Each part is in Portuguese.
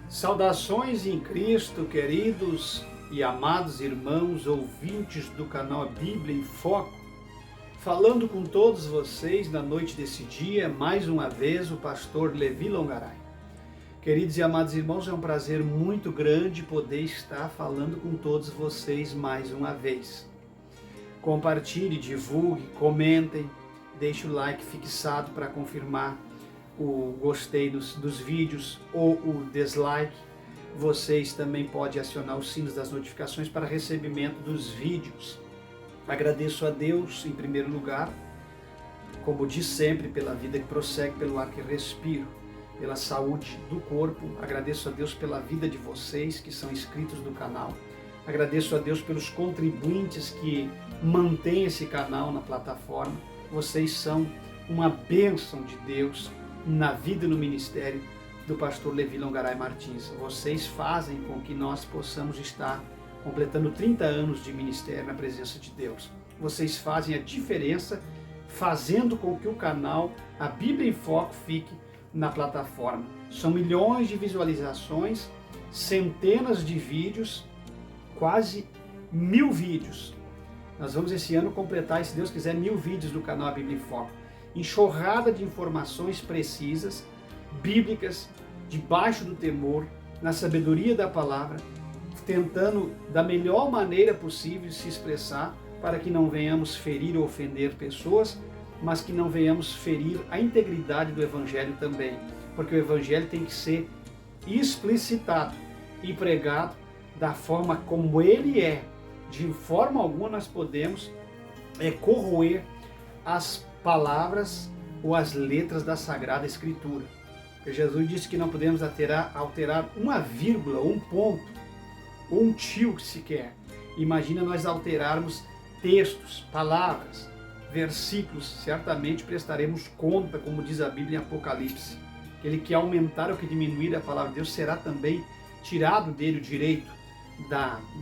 Saudações em Cristo, queridos e amados irmãos, ouvintes do canal Bíblia em Foco. Falando com todos vocês na noite desse dia, mais uma vez, o pastor Levi Longaray. Queridos e amados irmãos, é um prazer muito grande poder estar falando com todos vocês mais uma vez. Compartilhe, divulgue, comentem, deixe o like fixado para confirmar o gostei dos vídeos ou o dislike. Vocês também podem acionar os sinos das notificações para recebimento dos vídeos. Agradeço a Deus em primeiro lugar, como diz sempre, pela vida que prossegue, pelo ar que respiro, pela saúde do corpo. Agradeço a Deus pela vida de vocês que são inscritos do canal. Agradeço a Deus pelos contribuintes que mantêm esse canal na plataforma. Vocês são uma bênção de Deus na vida e no ministério do pastor Levi Longaray Martins. Vocês fazem com que nós possamos estar completando 30 anos de ministério na presença de Deus. Vocês fazem a diferença, fazendo com que o canal, a Bíblia em Foco, fique na plataforma. São milhões de visualizações, centenas de vídeos, quase 1000 vídeos. Nós vamos esse ano completar, se Deus quiser, 1000 vídeos do canal Bíblia em Foco. Enxurrada de informações precisas, bíblicas, debaixo do temor, na sabedoria da palavra, tentando da melhor maneira possível se expressar para que não venhamos ferir ou ofender pessoas, mas que não venhamos ferir a integridade do Evangelho também, porque o Evangelho tem que ser explicitado e pregado da forma como ele é. De forma alguma nós podemos corroer as palavras ou as letras da Sagrada Escritura. Porque Jesus disse que não podemos alterar uma vírgula, um ponto, ou um tio sequer. Imagina nós alterarmos textos, palavras, versículos. Certamente prestaremos conta, como diz a Bíblia em Apocalipse. Aquele que aumentar ou que diminuir a palavra de Deus será também tirado dele o direito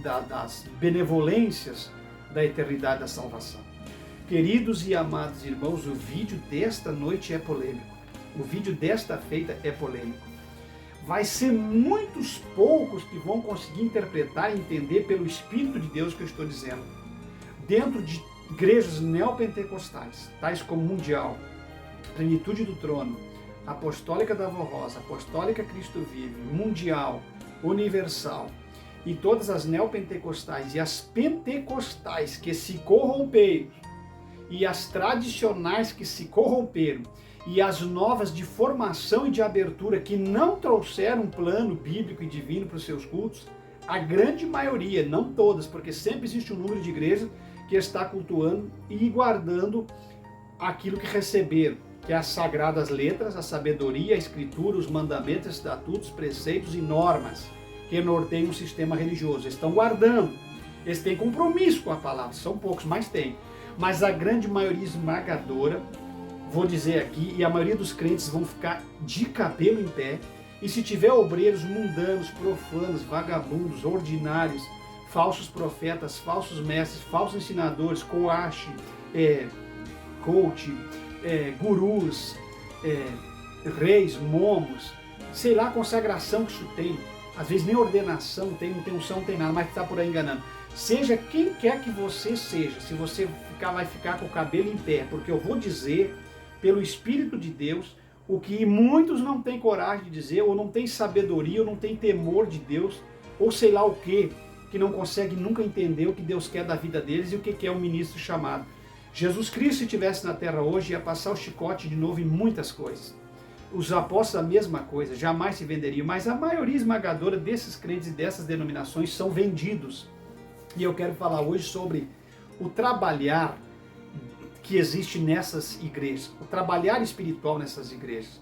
das benevolências da eternidade da salvação. Queridos e amados irmãos, o vídeo desta noite é polêmico. O vídeo desta feita é polêmico. Vai ser muitos poucos que vão conseguir interpretar e entender pelo Espírito de Deus o que eu estou dizendo. Dentro de igrejas neopentecostais, tais como Mundial, Plenitude do Trono, Apostólica da Vó Rosa, Apostólica Cristo Vive, Mundial, Universal, e todas as neopentecostais e as pentecostais que se corromperam, e as tradicionais que se corromperam, e as novas de formação e de abertura que não trouxeram um plano bíblico e divino para os seus cultos, a grande maioria, não todas, porque sempre existe um número de igrejas que está cultuando e guardando aquilo que receberam, que é as sagradas letras, a sabedoria, a escritura, os mandamentos, estatutos, preceitos e normas que norteiam um sistema religioso. Estão guardando, eles têm compromisso com a palavra, são poucos, mas têm. Mas a grande maioria esmagadora, vou dizer aqui, e a maioria dos crentes vão ficar de cabelo em pé, e se tiver obreiros mundanos, profanos, vagabundos, ordinários, falsos profetas, falsos mestres, falsos ensinadores, coach, gurus, reis, momos, sei lá a consagração que isso tem, às vezes nem ordenação tem, não tem unção, não tem nada, mas está por aí enganando. Seja quem quer que você seja, se você vai ficar com o cabelo em pé, porque eu vou dizer, pelo Espírito de Deus, o que muitos não têm coragem de dizer, ou não têm sabedoria, ou não têm temor de Deus, ou sei lá o que não consegue nunca entender o que Deus quer da vida deles e o que é um ministro chamado. Jesus Cristo, se estivesse na terra hoje, ia passar o chicote de novo em muitas coisas. Os apóstolos, a mesma coisa, jamais se venderiam, mas a maioria esmagadora desses crentes e dessas denominações são vendidos. E eu quero falar hoje sobre o trabalhar que existe nessas igrejas, o trabalhar espiritual nessas igrejas.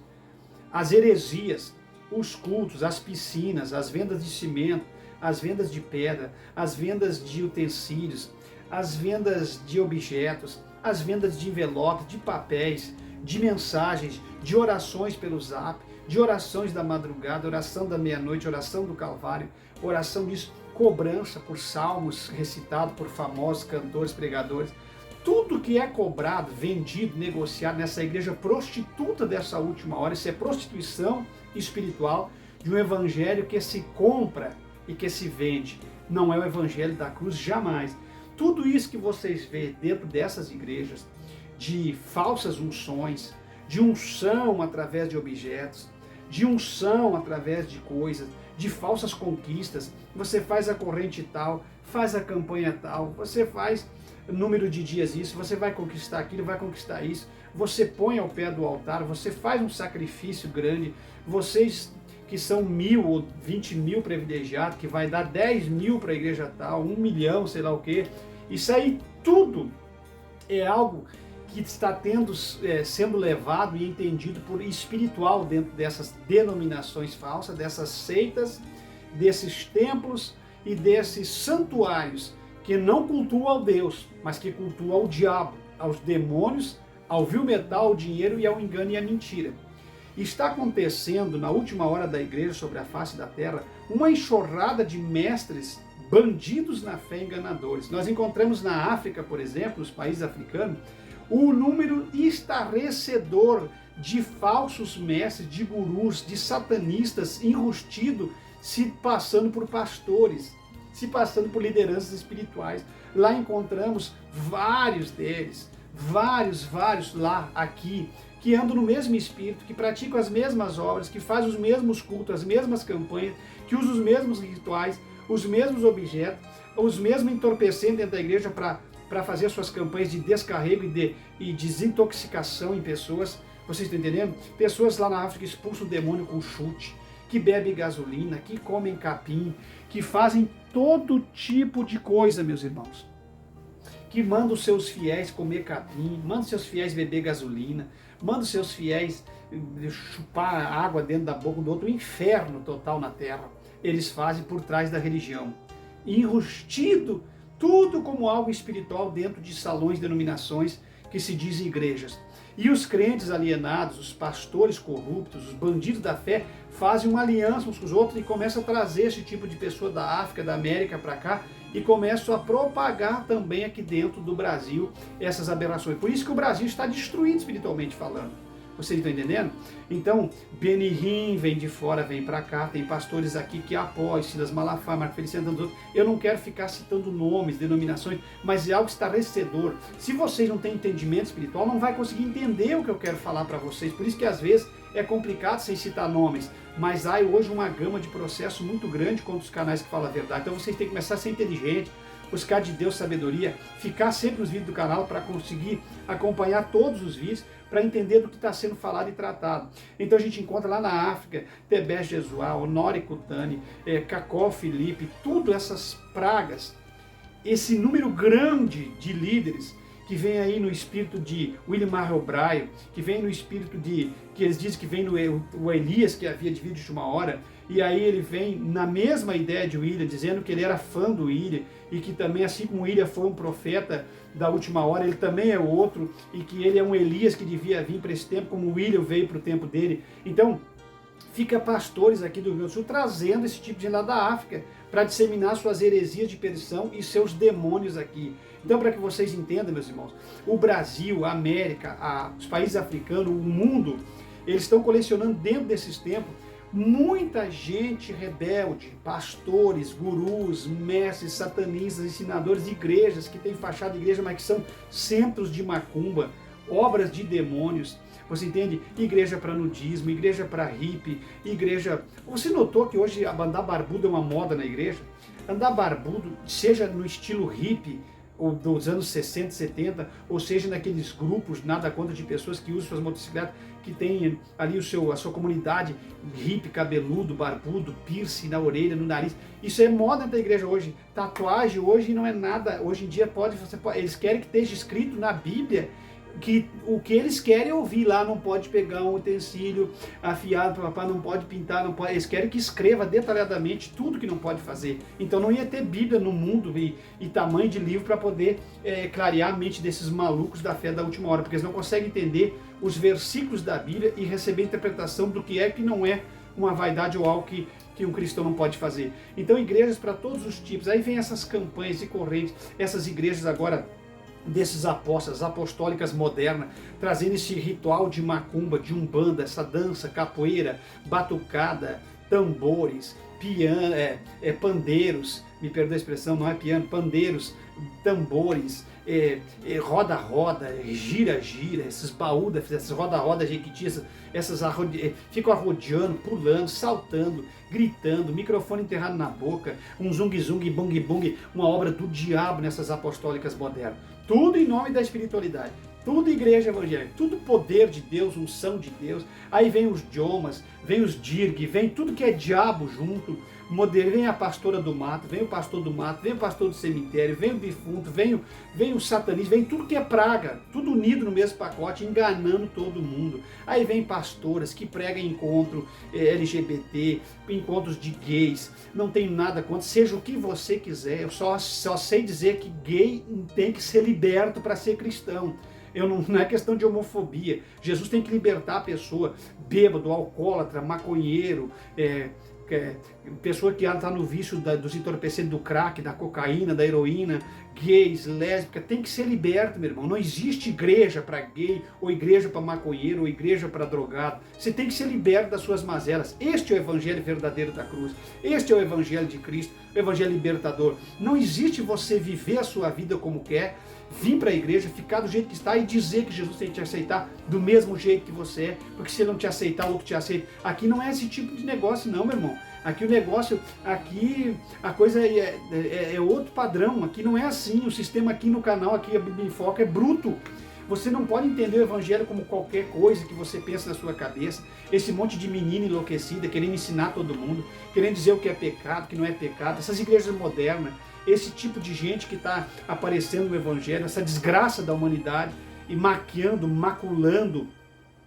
As heresias, os cultos, as piscinas, as vendas de cimento, as vendas de pedra, as vendas de utensílios, as vendas de objetos, as vendas de envelopes, de papéis, de mensagens, de orações pelo Zap, de orações da madrugada, oração da meia-noite, oração do Calvário, oração disso, cobrança por salmos recitados por famosos cantores, pregadores. Tudo que é cobrado, vendido, negociado nessa igreja prostituta dessa última hora, isso é prostituição espiritual, de um evangelho que se compra e que se vende. Não é o evangelho da cruz, jamais. Tudo isso que vocês vêem dentro dessas igrejas, de falsas unções, de unção através de objetos, de unção através de coisas, de falsas conquistas, você faz a corrente tal, faz a campanha tal, você faz número de dias isso, você vai conquistar aquilo, vai conquistar isso, você põe ao pé do altar, você faz um sacrifício grande, vocês que são 1.000 ou 20.000 privilegiados, que vai dar 10.000 para a igreja tal, 1 milhão, sei lá o quê, isso aí tudo é algo que está sendo levado e entendido por espiritual dentro dessas denominações falsas, dessas seitas, desses templos e desses santuários que não cultuam ao Deus, mas que cultuam ao diabo, aos demônios, ao vil metal, ao dinheiro e ao engano e à mentira. Está acontecendo na última hora da igreja sobre a face da terra uma enxurrada de mestres bandidos na fé, enganadores. Nós encontramos na África, por exemplo, os países africanos, o número estarrecedor de falsos mestres, de gurus, de satanistas enrustidos, se passando por pastores, se passando por lideranças espirituais. Lá encontramos vários deles, vários lá, aqui, que andam no mesmo espírito, que praticam as mesmas obras, que fazem os mesmos cultos, as mesmas campanhas, que usam os mesmos rituais, os mesmos objetos, os mesmos entorpecentes dentro da igreja para fazer suas campanhas de descarrego e desintoxicação em pessoas. Vocês estão entendendo? Pessoas lá na África expulsam o demônio com chute, que bebem gasolina, que comem capim, que fazem todo tipo de coisa, meus irmãos. Que mandam os seus fiéis comer capim, mandam os seus fiéis beber gasolina, mandam os seus fiéis chupar água dentro da boca do outro, um inferno total na terra. Eles fazem por trás da religião. Enrustido, tudo como algo espiritual dentro de salões, denominações que se dizem igrejas. E os crentes alienados, os pastores corruptos, os bandidos da fé, fazem uma aliança uns com os outros e começam a trazer esse tipo de pessoa da África, da América para cá e começam a propagar também aqui dentro do Brasil essas aberrações. Por isso que o Brasil está destruído espiritualmente falando. Vocês estão entendendo? Então, Benihim vem de fora, vem para cá, tem pastores aqui que apoiam, Silas Malafaia, Marco Feliciano, tantos outros. Eu não quero ficar citando nomes, denominações, mas é algo estarrecedor. Se vocês não têm entendimento espiritual, não vai conseguir entender o que eu quero falar para vocês. Por isso que às vezes é complicado sem citar nomes, mas há hoje uma gama de processo muito grande contra os canais que falam a verdade. Então vocês têm que começar a ser inteligente, buscar de Deus sabedoria, ficar sempre nos vídeos do canal para conseguir acompanhar todos os vídeos, para entender do que está sendo falado e tratado. Então a gente encontra lá na África, Tebes Jesuá, Honore Kutani, Cacó Filipe, tudo essas pragas, esse número grande de líderes que vem aí no espírito de William Marvel O'Brien, que vem no espírito que eles dizem que vem no o Elias, que havia de vídeo de uma hora, e aí ele vem na mesma ideia de William, dizendo que ele era fã do William, e que também, assim como William foi um profeta da última hora, ele também é outro, e que ele é um Elias que devia vir para esse tempo, como William veio para o tempo dele. Então, fica pastores aqui do Rio Grande do Sul trazendo esse tipo de gente lá da África para disseminar suas heresias de perdição e seus demônios aqui. Então, para que vocês entendam, meus irmãos, o Brasil, a América, os países africanos, o mundo, eles estão colecionando dentro desses tempos muita gente rebelde, pastores, gurus, mestres, satanistas, ensinadores, igrejas que têm fachada de igreja, mas que são centros de macumba, obras de demônios. Você entende? Igreja para nudismo, igreja para hippie, igreja... Você notou que hoje andar barbudo é uma moda na igreja? Andar barbudo, seja no estilo hippie, ou dos anos 60, 70, ou seja naqueles grupos, nada contra, de pessoas que usam suas motocicletas, que tem ali a sua comunidade hippie, cabeludo, barbudo, piercing na orelha, no nariz. Isso é moda da igreja hoje. Tatuagem hoje não é nada. Hoje em dia eles querem que esteja escrito na Bíblia que o que eles querem ouvir lá. Não pode pegar um utensílio afiado, papai, não pode pintar, não pode. Eles querem que escreva detalhadamente tudo que não pode fazer. Então não ia ter Bíblia no mundo e tamanho de livro para poder clarear a mente desses malucos da fé da última hora, porque eles não conseguem entender os versículos da Bíblia e receber a interpretação do que é e que não é uma vaidade ou algo que um cristão não pode fazer. Então igrejas para todos os tipos. Aí vem essas campanhas e correntes, essas igrejas agora desses apóstolos, apostólicas modernas, trazendo esse ritual de macumba, de umbanda, essa dança, capoeira, batucada, tambores, piano, pandeiros, me perdoa a expressão, não é piano, pandeiros, tambores, roda-roda, gira-gira, esses baúdas, essas roda-roda jequiti, ficam arrodeando, pulando, saltando, gritando, microfone enterrado na boca, um zung-zung, bung-bung, uma obra do diabo nessas apostólicas modernas. Tudo em nome da espiritualidade. Tudo igreja evangélica, tudo poder de Deus, unção de Deus. Aí vem os Diomas, vem os Dirg, vem tudo que é diabo junto. Vem a pastora do mato, vem o pastor do mato, vem o pastor do cemitério, vem o defunto, vem o satanista, vem tudo que é praga, tudo unido no mesmo pacote, enganando todo mundo. Aí vem pastoras que pregam encontro LGBT, encontros de gays, não tenho nada contra, seja o que você quiser, eu só sei dizer que gay tem que ser liberto para ser cristão. Não é questão de homofobia. Jesus tem que libertar a pessoa, bêbado, alcoólatra, maconheiro, pessoa que está no vício dos entorpecentes do crack, da cocaína, da heroína, gays, lésbicas, tem que ser liberto, meu irmão. Não existe igreja para gay, ou igreja para maconheiro, ou igreja para drogado. Você tem que ser liberto das suas mazelas. Este é o evangelho verdadeiro da cruz. Este é o evangelho de Cristo, o evangelho libertador. Não existe você viver a sua vida como quer, vir para a igreja, ficar do jeito que está e dizer que Jesus tem que te aceitar do mesmo jeito que você é, porque se ele não te aceitar, o outro te aceita. Aqui não é esse tipo de negócio não, meu irmão. Aqui o negócio, aqui a coisa é outro padrão, aqui não é assim, o sistema aqui no canal, aqui a Bíblia em Foco é bruto. Você não pode entender o evangelho como qualquer coisa que você pensa na sua cabeça, esse monte de menina enlouquecida, querendo ensinar todo mundo, querendo dizer o que é pecado, o que não é pecado, essas igrejas modernas, esse tipo de gente que está aparecendo no evangelho, essa desgraça da humanidade, e maquiando, maculando,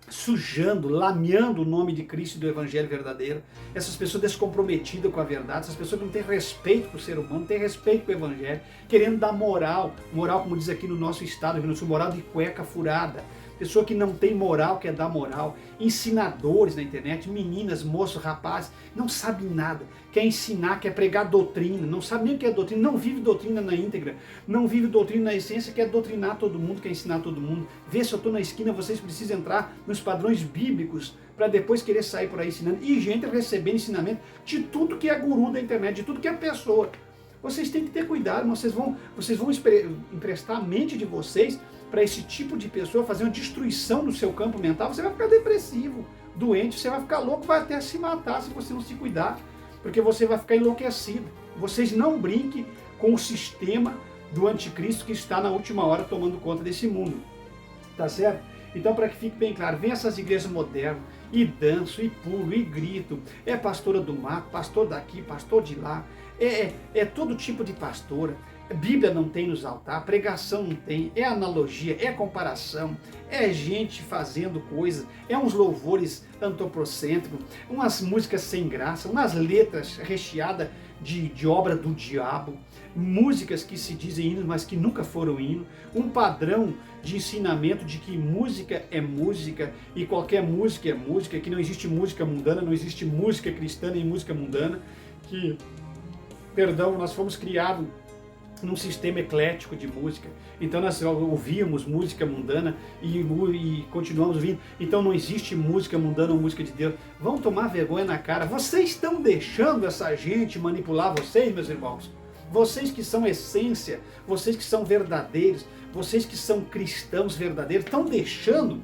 sujando, lameando o nome de Cristo e do evangelho verdadeiro, essas pessoas descomprometidas com a verdade, essas pessoas que não têm respeito por ser humano, não têm respeito com o evangelho, querendo dar moral, como diz aqui no nosso estado, moral de cueca furada, pessoa que não tem moral, quer dar moral, ensinadores na internet, meninas, moços, rapazes, não sabem nada, quer ensinar, quer pregar doutrina, não sabe nem o que é doutrina, não vive doutrina na íntegra, não vive doutrina na essência, quer doutrinar todo mundo, quer ensinar todo mundo. Vê se eu estou na esquina, vocês precisam entrar nos padrões bíblicos para depois querer sair por aí ensinando. E gente recebendo ensinamento de tudo que é guru da internet, de tudo que é pessoa. Vocês têm que ter cuidado, vocês vão emprestar a mente de vocês para esse tipo de pessoa fazer uma destruição no seu campo mental. Você vai ficar depressivo, doente, você vai ficar louco, vai até se matar se você não se cuidar, porque você vai ficar enlouquecido. Vocês não brinquem com o sistema do anticristo que está na última hora tomando conta desse mundo, tá certo? Então, para que fique bem claro, vem essas igrejas modernas, e danço, e pulo, e grito, é pastora do mato, pastor daqui, pastor de lá, é todo tipo de pastora. Bíblia não tem nos altares, pregação não tem, é analogia, é comparação, é gente fazendo coisas, é uns louvores antropocêntricos, umas músicas sem graça, umas letras recheadas de obra do diabo, músicas que se dizem hinos, mas que nunca foram hino, um padrão de ensinamento de que música é música e qualquer música é música, que não existe música mundana, não existe música cristã nem música mundana, nós fomos criados num sistema eclético de música, então nós ouvíamos música mundana e continuamos ouvindo, então não existe música mundana ou música de Deus. Vão tomar vergonha na cara, vocês estão deixando essa gente manipular vocês, meus irmãos, vocês que são essência, vocês que são verdadeiros, vocês que são cristãos verdadeiros, estão deixando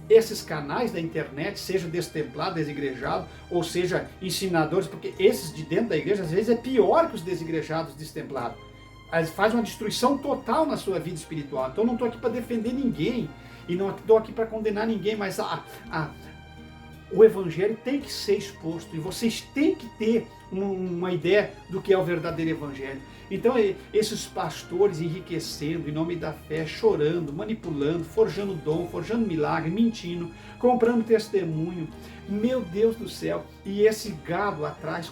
esses canais da internet, seja destemplado, desigrejado, ou seja, ensinadores, porque esses de dentro da igreja às vezes é pior que os desigrejados, destemplados. Faz uma destruição total na sua vida espiritual. Então eu não estou aqui para defender ninguém, e não estou aqui para condenar ninguém, mas o evangelho tem que ser exposto, e vocês têm que ter uma ideia do que é o verdadeiro evangelho. Então esses pastores enriquecendo em nome da fé, chorando, manipulando, forjando dom, forjando milagre, mentindo, comprando testemunho, meu Deus do céu, e esse gado atrás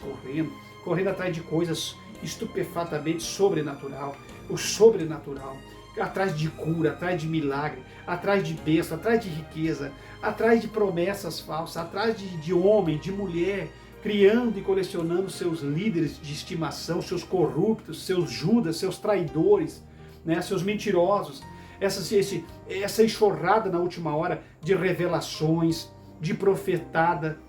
correndo atrás de coisas estupefatamente sobrenatural, o sobrenatural, atrás de cura, atrás de milagre, atrás de bênção, atrás de riqueza, atrás de promessas falsas, atrás de homem, de mulher, criando e colecionando seus líderes de estimação, seus corruptos, seus Judas, seus traidores, né, seus mentirosos, essa enxurrada na última hora de revelações, de profetada,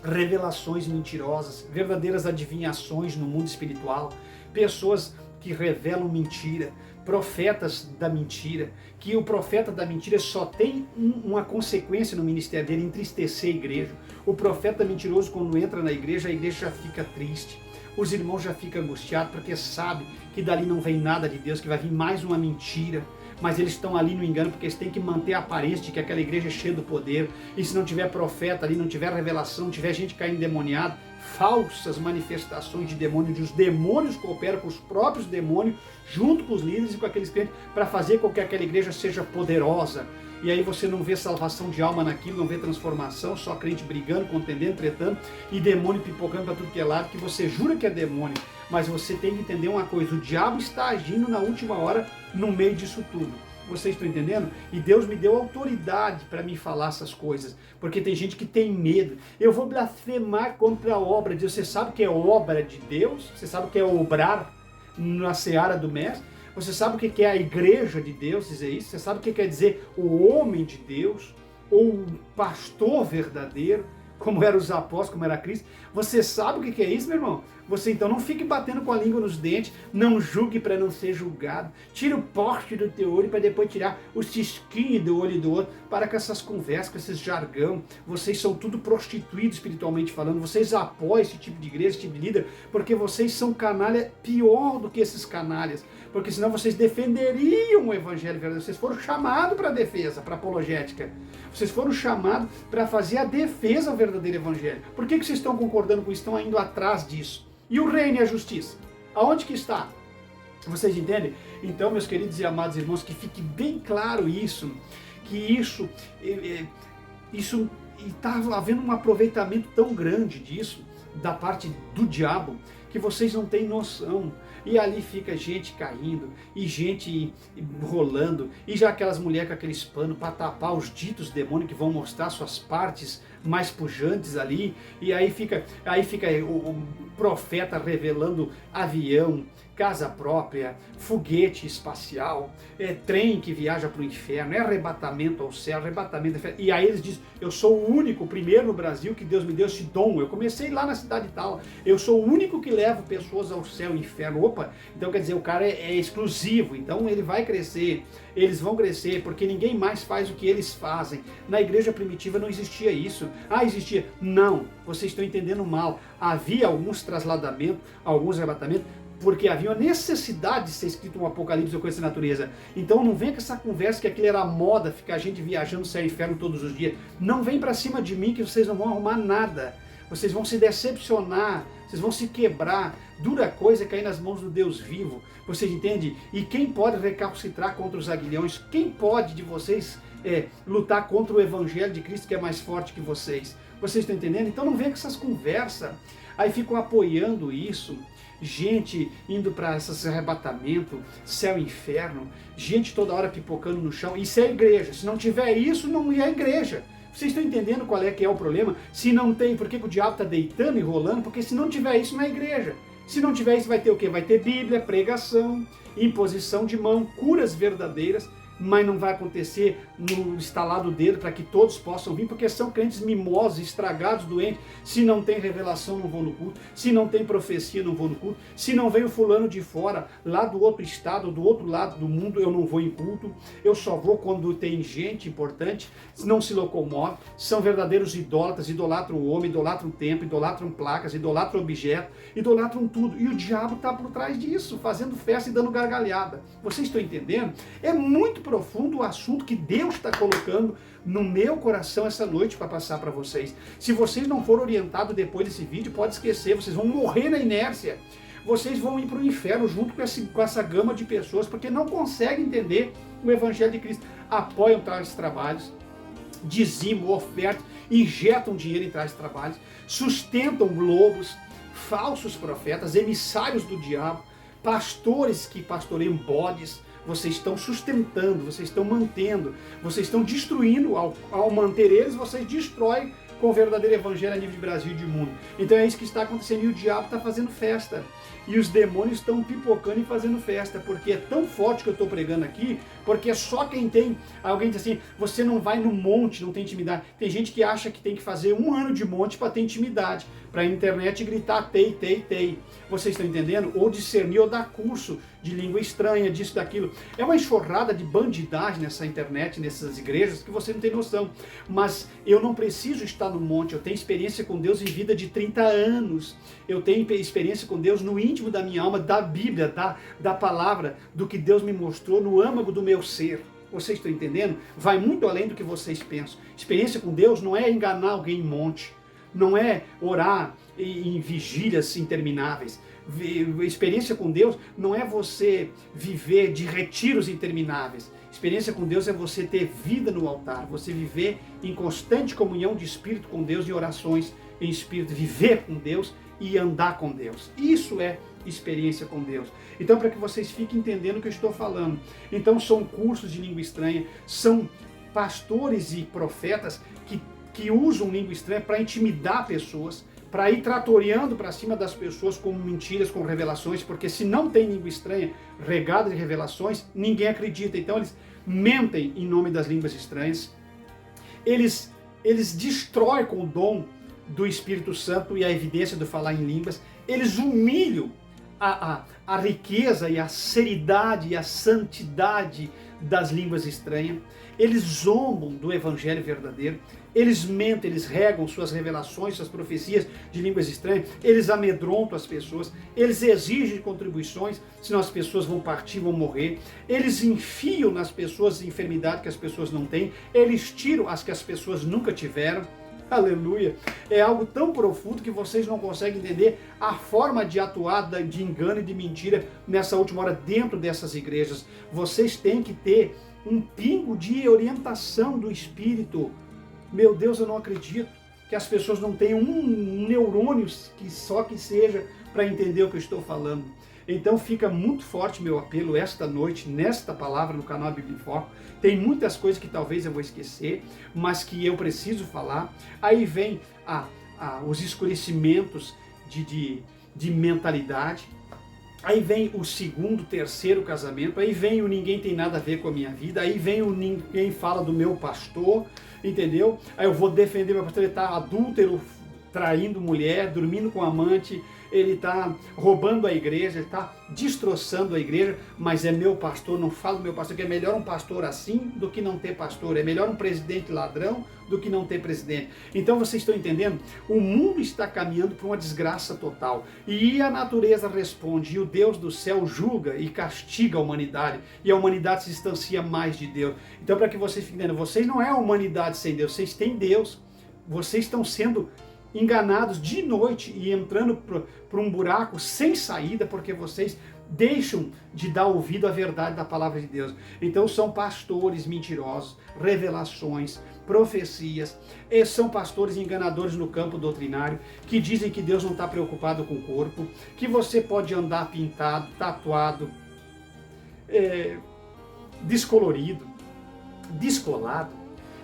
revelações mentirosas, verdadeiras adivinhações no mundo espiritual, pessoas que revelam mentira, profetas da mentira, que o profeta da mentira só tem uma consequência no ministério dele, entristecer a igreja. O profeta mentiroso, quando entra na igreja, a igreja já fica triste. Os irmãos já ficam angustiados porque sabem que dali não vem nada de Deus, que vai vir mais uma mentira. Mas eles estão ali no engano porque eles têm que manter a aparência de que aquela igreja é cheia do poder. E se não tiver profeta ali, não tiver revelação, não tiver gente caindo endemoniada, falsas manifestações de demônio, de os demônios cooperam com os próprios demônios, junto com os líderes e com aqueles crentes, para fazer com que aquela igreja seja poderosa. E aí você não vê salvação de alma naquilo, não vê transformação, só crente brigando, contendendo, tretando, e demônio pipocando para tudo que é lado, que você jura que é demônio. Mas você tem que entender uma coisa, o diabo está agindo na última hora no meio disso tudo. Vocês estão entendendo? E Deus me deu autoridade para me falar essas coisas, porque tem gente que tem medo. Eu vou blasfemar contra a obra de Deus. Você sabe o que é obra de Deus? Você sabe o que é obrar na seara do mestre? Você sabe o que é a igreja de Deus dizer isso? Você sabe o que quer dizer o homem de Deus? Ou o pastor verdadeiro? Como eram os apóstolos, como era Cristo? Você sabe o que é isso, meu irmão? Você então não fique batendo com a língua nos dentes, não julgue para não ser julgado. Tira o poste do teu olho para depois tirar o cisquinho do olho do outro. Para com essas conversas, com esses jargão. Vocês são tudo prostituídos espiritualmente falando. Vocês apoiam esse tipo de igreja, esse tipo de líder, porque vocês são canalha pior do que esses canalhas. Porque senão vocês defenderiam o evangelho verdadeiro. Vocês foram chamados para a defesa, para a apologética. Vocês foram chamados para fazer a defesa ao verdadeiro evangelho. Por que vocês estão concordando com isso? Estão indo atrás disso. E o reino e a justiça? Aonde que está? Vocês entendem? Então, meus queridos e amados irmãos, que fique bem claro isso, que isso está havendo um aproveitamento tão grande disso, da parte do diabo, que vocês não têm noção. E ali fica gente caindo, e gente rolando, e já aquelas mulheres com aqueles panos para tapar os ditos demônios que vão mostrar suas partes mais pujantes ali, e aí fica o profeta revelando avião, casa própria, foguete espacial, trem que viaja para o inferno, arrebatamento ao céu, arrebatamento ao inferno. E aí eles dizem, eu sou o único, primeiro no Brasil, que Deus me deu esse dom. Eu comecei lá na cidade tal, eu sou o único que levo pessoas ao céu e inferno. Opa, então quer dizer, o cara é exclusivo, então ele vai crescer, eles vão crescer, porque ninguém mais faz o que eles fazem. Na igreja primitiva não existia isso. Ah, existia? Não, vocês estão entendendo mal. Havia alguns trasladamentos, alguns arrebatamentos, porque havia uma necessidade de ser escrito um apocalipse ou coisa dessa natureza. Então não vem com essa conversa que aquilo era moda, ficar a gente viajando céu e inferno todos os dias. Não vem para cima de mim que vocês não vão arrumar nada. Vocês vão se decepcionar, vocês vão se quebrar. Dura coisa é cair nas mãos do Deus vivo. Vocês entendem? E quem pode recalcitrar contra os aguilhões? Quem pode de vocês lutar contra o evangelho de Cristo que é mais forte que vocês? Vocês estão entendendo? Então não vem com essas conversas. Aí ficam apoiando isso. Gente indo para esses arrebatamentos, céu e inferno, gente toda hora pipocando no chão. Isso é a igreja. Se não tiver isso, não é a igreja. Vocês estão entendendo qual é que é o problema? Se não tem, por que o diabo está deitando e rolando? Porque se não tiver isso, não é igreja. Se não tiver isso, vai ter o quê? Vai ter Bíblia, pregação, imposição de mão, curas verdadeiras, mas não vai acontecer no estalar do dedo para que todos possam vir, porque são crentes mimosos, estragados, doentes. Se não tem revelação, não vou no culto. Se não tem profecia, não vou no culto. Se não vem o fulano de fora, lá do outro estado, do outro lado do mundo, eu não vou em culto. Eu só vou quando tem gente importante, não se locomove. São verdadeiros idólatras, idolatram o homem, idolatram o templo, idolatram placas, idolatram objetos, idolatram tudo. E o diabo está por trás disso, fazendo festa e dando gargalhada. Vocês estão entendendo? É muito profundo o assunto que Deus está colocando no meu coração essa noite para passar para vocês. Se vocês não forem orientados depois desse vídeo, pode esquecer, vocês vão morrer na inércia. Vocês vão ir para o inferno junto com essa gama de pessoas, porque não conseguem entender o Evangelho de Cristo. Apoiam tais trabalhos, dizimam, ofertam, injetam dinheiro em tais trabalhos, sustentam lobos, falsos profetas, emissários do diabo, pastores que pastoreiam bodes. Vocês estão sustentando, vocês estão mantendo, vocês estão destruindo. Ao manter eles, vocês destroem com o verdadeiro evangelho a nível de Brasil e de mundo. Então é isso que está acontecendo, e o diabo está fazendo festa. E os demônios estão pipocando e fazendo festa, porque é tão forte que eu estou pregando aqui, porque é só quem tem. Alguém diz assim, você não vai no monte, não tem intimidade. Tem gente que acha que tem que fazer 1 ano de monte para ter intimidade, para a internet gritar tei, tei, tei. Vocês estão entendendo? Ou discernir, ou dar curso de língua estranha, disso, daquilo. É uma enxurrada de bandidagem nessa internet, nessas igrejas, que você não tem noção. Mas eu não preciso estar no monte, eu tenho experiência com Deus em vida de 30 anos. Eu tenho experiência com Deus no íntimo da minha alma, da Bíblia, da palavra, do que Deus me mostrou no âmago do meu ser. Vocês estão entendendo? Vai muito além do que vocês pensam. Experiência com Deus não é enganar alguém em monte, não é orar em vigílias intermináveis. Experiência com Deus não é você viver de retiros intermináveis. Experiência com Deus é você ter vida no altar, você viver em constante comunhão de espírito com Deus e orações em espírito, viver com Deus e andar com Deus. Isso é experiência com Deus. Então, para que vocês fiquem entendendo o que eu estou falando. Então, são cursos de língua estranha, são pastores e profetas que usam língua estranha para intimidar pessoas, para ir tratoreando para cima das pessoas com mentiras, com revelações, porque se não tem língua estranha regada de revelações, ninguém acredita. Então eles mentem em nome das línguas estranhas, eles destroem com o dom do Espírito Santo e a evidência do falar em línguas, eles humilham a riqueza e a seriedade e a santidade das línguas estranhas, eles zombam do evangelho verdadeiro, eles mentem, eles regam suas revelações, suas profecias de línguas estranhas, eles amedrontam as pessoas, eles exigem contribuições, senão as pessoas vão partir, vão morrer, eles enfiam nas pessoas enfermidade que as pessoas não têm, eles tiram as que as pessoas nunca tiveram. Aleluia! É algo tão profundo que vocês não conseguem entender a forma de atuar de engano e de mentira nessa última hora dentro dessas igrejas. Vocês têm que ter um pingo de orientação do Espírito. Meu Deus, eu não acredito que as pessoas não tenham um neurônio que seja para entender o que eu estou falando. Então fica muito forte meu apelo esta noite, nesta palavra no canal Bíblia em Foco. Tem muitas coisas que talvez eu vou esquecer, mas que eu preciso falar. Aí vem os escurecimentos de mentalidade. Aí vem o segundo, terceiro casamento. Aí vem o ninguém tem nada a ver com a minha vida. Aí vem o ninguém fala do meu pastor, entendeu? Aí eu vou defender meu pastor, ele está adúltero, traindo mulher, dormindo com amante, ele está roubando a igreja, ele está destroçando a igreja, mas é meu pastor, não falo do meu pastor, que é melhor um pastor assim do que não ter pastor, é melhor um presidente ladrão do que não ter presidente. Então vocês estão entendendo? O mundo está caminhando para uma desgraça total, e a natureza responde, e o Deus do céu julga e castiga a humanidade, e a humanidade se distancia mais de Deus. Então, para que vocês fiquem entendendo, vocês não é a humanidade sem Deus, vocês têm Deus, vocês estão sendo enganados de noite e entrando para um buraco sem saída, porque vocês deixam de dar ouvido à verdade da palavra de Deus. Então são pastores mentirosos, revelações, profecias, são pastores enganadores no campo doutrinário, que dizem que Deus não está preocupado com o corpo, que você pode andar pintado, tatuado, descolorido, descolado,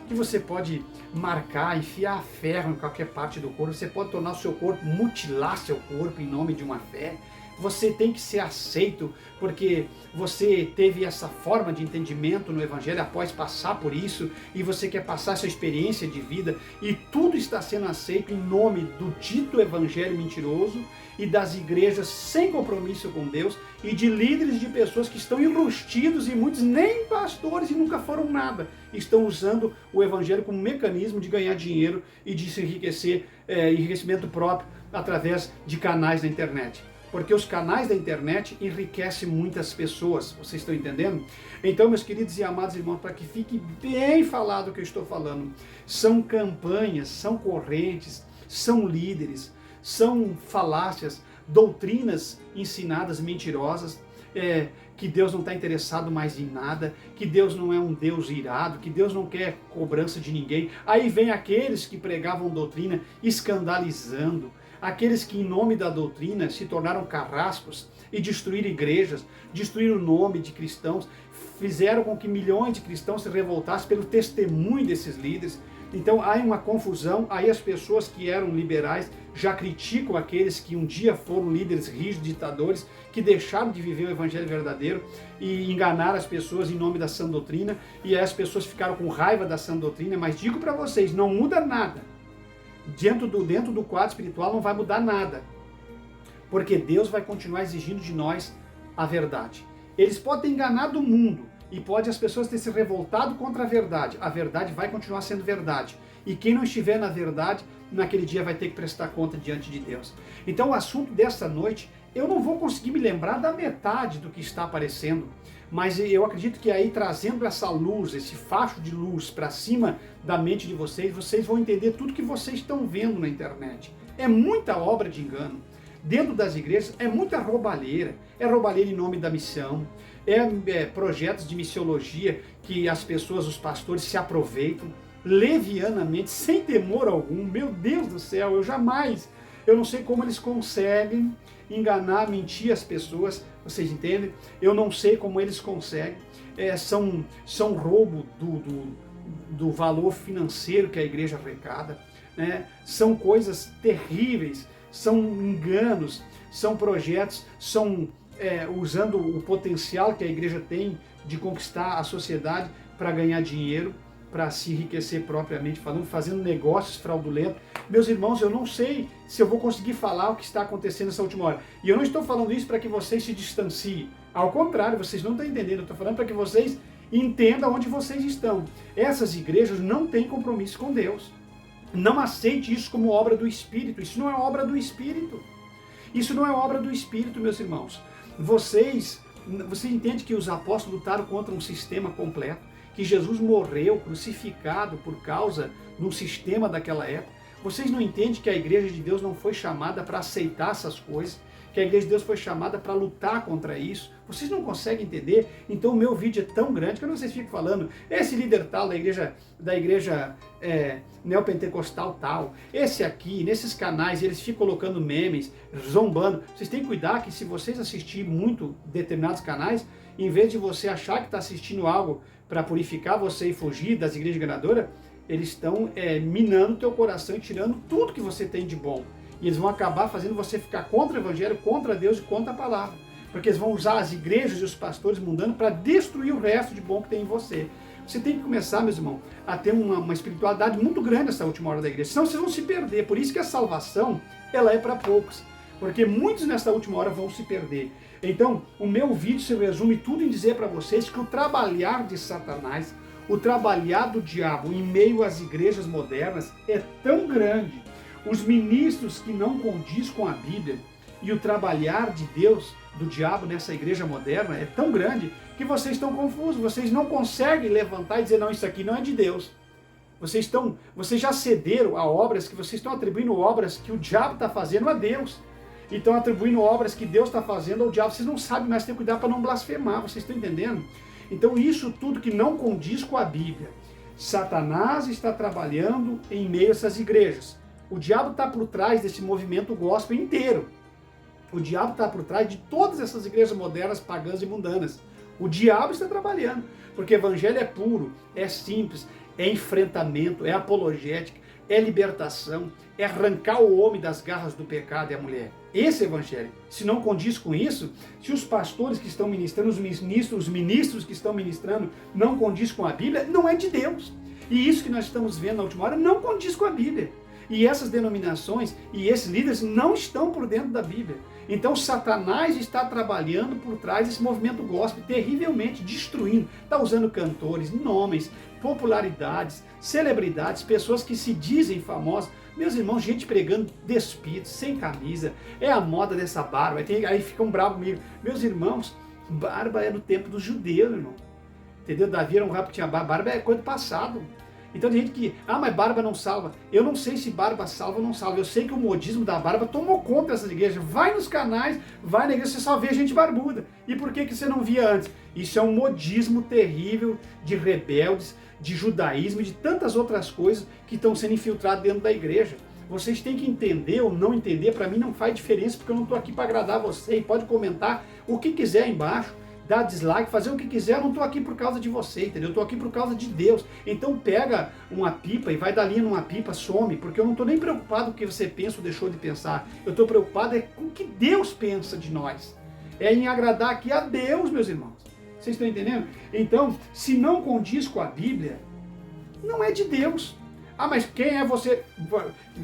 que você pode marcar, enfiar ferro em qualquer parte do corpo, você pode tornar o seu corpo, mutilar seu corpo em nome de uma fé. Você tem que ser aceito porque você teve essa forma de entendimento no Evangelho após passar por isso, e você quer passar essa experiência de vida, e tudo está sendo aceito em nome do dito Evangelho mentiroso e das igrejas sem compromisso com Deus, e de líderes de pessoas que estão enrustidos, e muitos nem pastores e nunca foram nada, estão usando o Evangelho como mecanismo de ganhar dinheiro e de se enriquecer, enriquecimento próprio através de canais da internet. Porque os canais da internet enriquecem muitas pessoas, vocês estão entendendo? Então, meus queridos e amados irmãos, para que fique bem falado o que eu estou falando, são campanhas, são correntes, são líderes, são falácias, doutrinas ensinadas mentirosas, que Deus não está interessado mais em nada, que Deus não é um Deus irado, que Deus não quer cobrança de ninguém. Aí vem aqueles que pregavam doutrina escandalizando, aqueles que em nome da doutrina se tornaram carrascos e destruíram igrejas, destruíram o nome de cristãos, fizeram com que milhões de cristãos se revoltassem pelo testemunho desses líderes. Então há uma confusão, aí as pessoas que eram liberais já criticam aqueles que um dia foram líderes rígidos, ditadores, que deixaram de viver o evangelho verdadeiro e enganaram as pessoas em nome da sã doutrina, e aí as pessoas ficaram com raiva da sã doutrina, mas digo para vocês, não muda nada. Dentro do quadro espiritual não vai mudar nada, porque Deus vai continuar exigindo de nós a verdade. Eles podem ter enganado o mundo, e pode as pessoas terem se revoltado contra a verdade vai continuar sendo verdade. E quem não estiver na verdade, naquele dia vai ter que prestar conta diante de Deus. Então o assunto dessa noite, eu não vou conseguir me lembrar da metade do que está aparecendo, mas eu acredito que aí trazendo essa luz, esse facho de luz para cima da mente de vocês, vocês vão entender tudo que vocês estão vendo na internet. É muita obra de engano. Dentro das igrejas é muita roubalheira, é roubalheira em nome da missão, projetos de missiologia que as pessoas, os pastores se aproveitam levianamente, sem temor algum. Meu Deus do céu, eu não sei como eles conseguem enganar, mentir as pessoas, vocês entendem? Eu não sei como eles conseguem, são roubo do valor financeiro que a igreja arrecada, né? São coisas terríveis, são enganos, são projetos, são usando o potencial que a igreja tem de conquistar a sociedade para ganhar dinheiro, para se enriquecer propriamente falando, fazendo negócios fraudulentos. Meus irmãos, eu não sei se eu vou conseguir falar o que está acontecendo nessa última hora. E eu não estou falando isso para que vocês se distanciem. Ao contrário, vocês não estão entendendo. Eu estou falando para que vocês entendam onde vocês estão. Essas igrejas não têm compromisso com Deus. Não aceite isso como obra do Espírito. Isso não é obra do Espírito. Isso não é obra do Espírito, meus irmãos. Você entende que os apóstolos lutaram contra um sistema completo, que Jesus morreu crucificado por causa de um sistema daquela época. Vocês não entendem que a igreja de Deus não foi chamada para aceitar essas coisas, que a igreja de Deus foi chamada para lutar contra isso? Vocês não conseguem entender? Então o meu vídeo é tão grande que eu não sei se fico falando, esse líder tal da igreja neopentecostal tal, esse aqui, nesses canais, eles ficam colocando memes, zombando. Vocês têm que cuidar que se vocês assistirem muito determinados canais, em vez de você achar que está assistindo algo para purificar você e fugir das igrejas enganadoras, eles estão minando o teu coração e tirando tudo que você tem de bom. E eles vão acabar fazendo você ficar contra o evangelho, contra Deus e contra a palavra. Porque eles vão usar as igrejas e os pastores mundanos para destruir o resto de bom que tem em você. Você tem que começar, meus irmãos, a ter uma espiritualidade muito grande nessa última hora da igreja. Senão vocês vão se perder. Por isso que a salvação, ela é para poucos. Porque muitos nessa última hora vão se perder. Então, o meu vídeo se resume tudo em dizer para vocês que o trabalhar de Satanás, o trabalhar do diabo em meio às igrejas modernas é tão grande. Os ministros que não condiz com a Bíblia e o trabalhar de Deus, do diabo nessa igreja moderna é tão grande que vocês estão confusos. Vocês não conseguem levantar e dizer, não, isso aqui não é de Deus. Vocês já cederam a obras que vocês estão atribuindo obras que o diabo está fazendo a Deus. E estão atribuindo obras que Deus está fazendo ao diabo. Vocês não sabem, mas tem que cuidar para não blasfemar. Vocês estão entendendo? Então isso tudo que não condiz com a Bíblia. Satanás está trabalhando em meio a essas igrejas. O diabo está por trás desse movimento gospel inteiro. O diabo está por trás de todas essas igrejas modernas, pagãs e mundanas. O diabo está trabalhando, porque o evangelho é puro, é simples, é enfrentamento, é apologética, é libertação, é arrancar o homem das garras do pecado e a mulher. Esse é o evangelho. Se não condiz com isso, se os pastores que estão ministrando, os ministros que estão ministrando não condiz com a Bíblia, não é de Deus. E isso que nós estamos vendo na última hora não condiz com a Bíblia. E essas denominações e esses líderes não estão por dentro da Bíblia. Então Satanás está trabalhando por trás desse movimento gospel, terrivelmente destruindo. Está usando cantores, nomes, popularidades, celebridades, pessoas que se dizem famosas. Meus irmãos, gente pregando despido, sem camisa. É a moda dessa barba. Aí ficam bravos comigo. Meus irmãos, barba é do tempo dos judeus, irmão. Entendeu? Davi era um rabo que tinha barba. Barba é coisa do passado. Então tem gente que, mas barba não salva. Eu não sei se barba salva ou não salva. Eu sei que o modismo da barba tomou conta dessas igrejas. Vai nos canais, vai na igreja, você só vê gente barbuda. E por que você não via antes? Isso é um modismo terrível de rebeldes, de judaísmo e de tantas outras coisas que estão sendo infiltradas dentro da igreja. Vocês têm que entender ou não entender, para mim não faz diferença, porque eu não estou aqui para agradar você. E pode comentar o que quiser aí embaixo. dar dislike, fazer o que quiser, eu não estou aqui por causa de você, entendeu? Eu estou aqui por causa de Deus. Então pega uma pipa e vai dar linha numa pipa, some, porque eu não estou nem preocupado com o que você pensa ou deixou de pensar. Eu estou preocupado com o que Deus pensa de nós. É em agradar aqui a Deus, meus irmãos. Vocês estão entendendo? Então, se não condiz com a Bíblia, não é de Deus. Ah, mas quem é você?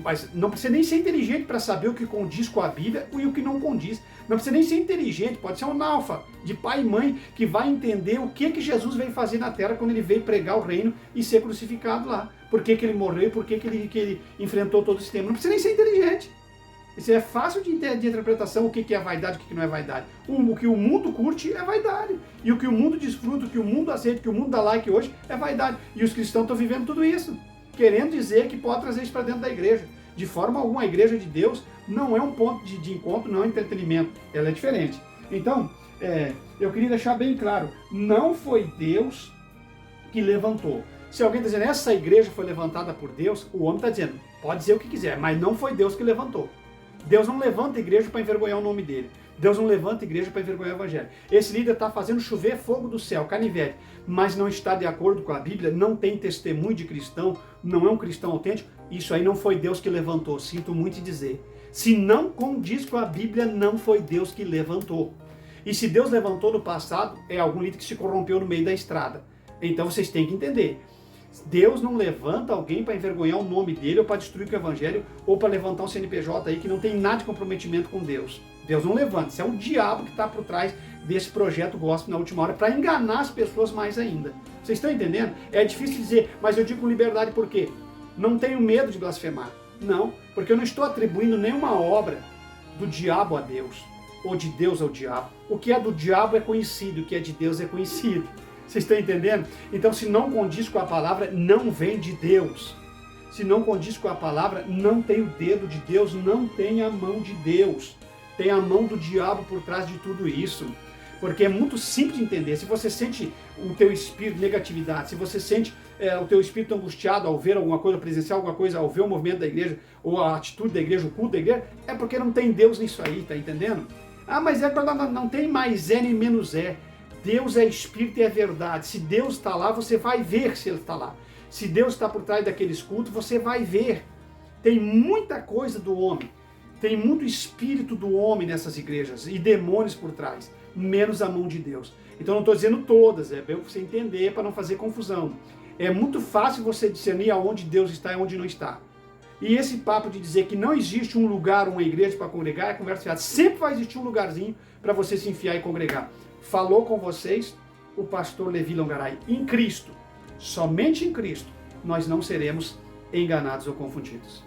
Mas não precisa nem ser inteligente para saber o que condiz com a Bíblia e o que não condiz. Não precisa nem ser inteligente, pode ser um analfa, de pai e mãe, que vai entender o que Jesus veio fazer na Terra quando ele veio pregar o reino e ser crucificado lá. Por que ele morreu e por que ele enfrentou todo esse tema. Não precisa nem ser inteligente. Isso é fácil de interpretação, o que é vaidade e o que não é vaidade. O que o mundo curte é vaidade. E o que o mundo desfruta, o que o mundo aceita, o que o mundo dá like hoje é vaidade. E os cristãos estão vivendo tudo isso, querendo dizer que pode trazer isso para dentro da igreja. De forma alguma, a igreja de Deus não é um ponto de encontro, não é entretenimento. Ela é diferente. Então, eu queria deixar bem claro, não foi Deus que levantou. Se alguém está dizendo, essa igreja foi levantada por Deus, o homem está dizendo, pode dizer o que quiser, mas não foi Deus que levantou. Deus não levanta a igreja para envergonhar o nome dele. Deus não levanta a igreja para envergonhar o evangelho. Esse líder está fazendo chover fogo do céu, canivete, mas não está de acordo com a Bíblia, não tem testemunho de cristão, não é um cristão autêntico. Isso aí não foi Deus que levantou, sinto muito dizer. Se não condiz com a Bíblia, não foi Deus que levantou. E se Deus levantou no passado, é algum líder que se corrompeu no meio da estrada. Então vocês têm que entender. Deus não levanta alguém para envergonhar o nome dele, ou para destruir o evangelho, ou para levantar um CNPJ aí que não tem nada de comprometimento com Deus. Deus não levanta, isso é o diabo que está por trás desse projeto gospel na última hora, para enganar as pessoas mais ainda. Vocês estão entendendo? É difícil dizer, mas eu digo com liberdade por quê? Não tenho medo de blasfemar. Não, porque eu não estou atribuindo nenhuma obra do diabo a Deus, ou de Deus ao diabo. O que é do diabo é conhecido, o que é de Deus é conhecido. Vocês estão entendendo? Então, se não condiz com a palavra, não vem de Deus. Se não condiz com a palavra, não tem o dedo de Deus, não tem a mão de Deus. Tem a mão do diabo por trás de tudo isso. Porque é muito simples de entender. Se você sente o teu espírito negatividade, se você sente o teu espírito angustiado ao ver alguma coisa, presenciar alguma coisa, ao ver o movimento da igreja, ou a atitude da igreja, o culto da igreja, é porque não tem Deus nisso aí, tá entendendo? Ah, mas não tem mais nem menos Deus é espírito e é verdade. Se Deus está lá, você vai ver se ele está lá. Se Deus está por trás daqueles cultos, você vai ver. Tem muita coisa do homem. Tem muito espírito do homem nessas igrejas e demônios por trás, menos a mão de Deus. Então não estou dizendo todas, é bem você entender para não fazer confusão. É muito fácil você discernir aonde Deus está e onde não está. E esse papo de dizer que não existe um lugar, uma igreja para congregar, é conversa fiada. Sempre vai existir um lugarzinho para você se enfiar e congregar. Falou com vocês o pastor Levi Longaray. Em Cristo, somente em Cristo, nós não seremos enganados ou confundidos.